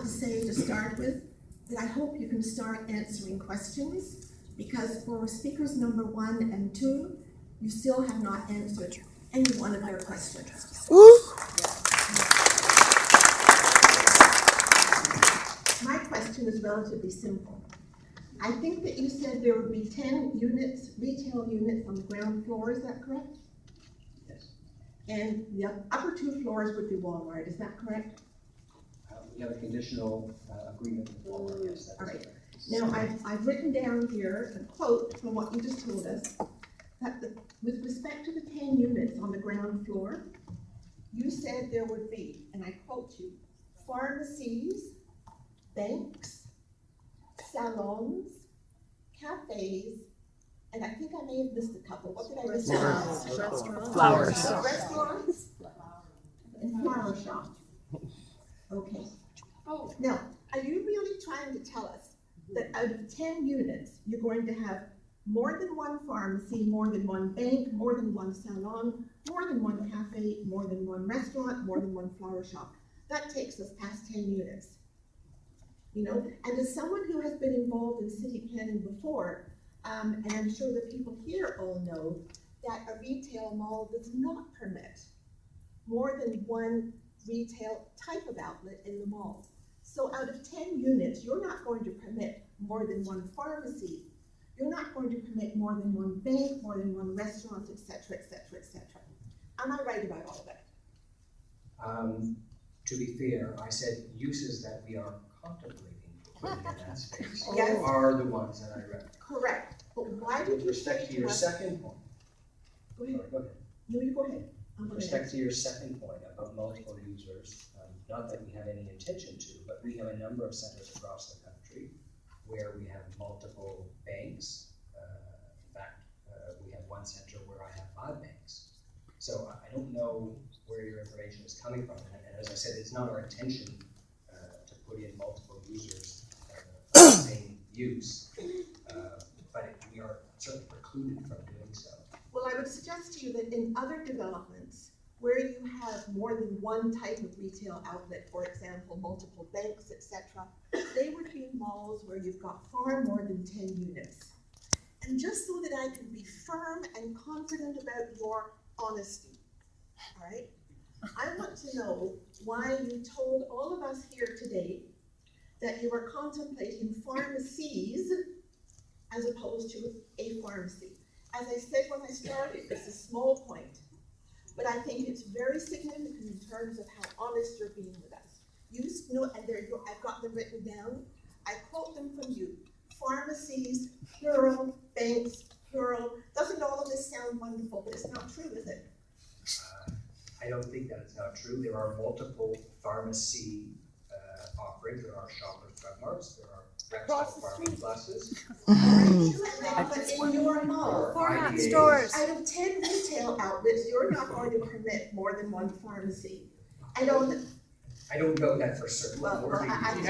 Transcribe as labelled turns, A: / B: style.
A: to say to start with that I hope you can start answering questions, because for speakers number 1 and 2, you still have not answered any one of their questions. My question is relatively simple. I think that you said there would be 10 units, retail units on the ground floor, is that correct?
B: Yes.
A: And the upper 2 floors would be Walmart, is that correct?
B: We have a conditional agreement with Walmart, yes.
A: All right. Now, I've written down here a quote from what you just told us, that with respect to the 10 units on the ground floor, you said there would be, and I quote you, pharmacies, banks, salons, cafes, and I think I may have missed a couple. What did I miss?
C: Restaurants.
D: Flowers.
A: Restaurants and flower shops. Okay. Oh, now, are you really trying to tell us that out of 10 units, you're going to have more than one pharmacy, more than one bank, more than one salon, more than one cafe, more than one restaurant, more than one flower shop? That takes us past 10 units. You know, and as someone who has been involved in city planning before, and I'm sure that people here all know that a retail mall does not permit more than one retail type of outlet in the mall. So out of 10 units, you're not going to permit more than one pharmacy. You're not going to permit more than one bank, more than one restaurant, etc., etc., etc. Am I right about all of that?
B: To be fair, I said uses that we are contemplating putting in that space
A: Yes.
B: are the ones that I read.
A: Correct. But why did
B: With
A: you
B: respect
A: say
B: to your
A: us-
B: second point,
A: Go ahead.
B: sorry, go ahead.
A: No, you go ahead. I'm
B: With
A: gonna
B: respect to your second point about multiple users, not that we have any intention to, but we have a number of centers across the country where we have multiple banks. In fact, we have one center where I have 5 banks. So I don't know where your information is coming from. And as I said, it's not our intention to put in multiple users of the same use, but we are certainly precluded from doing so.
A: Well, I would suggest to you that in other developments where you have more than one type of retail outlet, for example, multiple banks, etc., they would be malls where you've got far more than 10 units. And just so that I can be firm and confident about your honesty, all right, I want to know why you told all of us here today that you were contemplating pharmacies as opposed to a pharmacy. As I said when I started, it's a small point, but I think it's very significant in terms of how honest you're being with us. You know, and there you, I've got them written down. I quote them from you. Pharmacies, plural, banks, plural. Doesn't all of this sound wonderful, but it's not true, is it?
B: I don't think that it's not true. There are multiple pharmacy offerings. There are Shoppers Drug Marts. There are Rexall Pharmacy Pluses.
A: But in your mall,
C: Format
B: IDAs.
C: stores.
A: out of 10 retail outlets, you're not going to permit more than one pharmacy. I don't
B: I don't know that for certain.
A: Well,
B: Nor do
A: I
B: you.
A: think-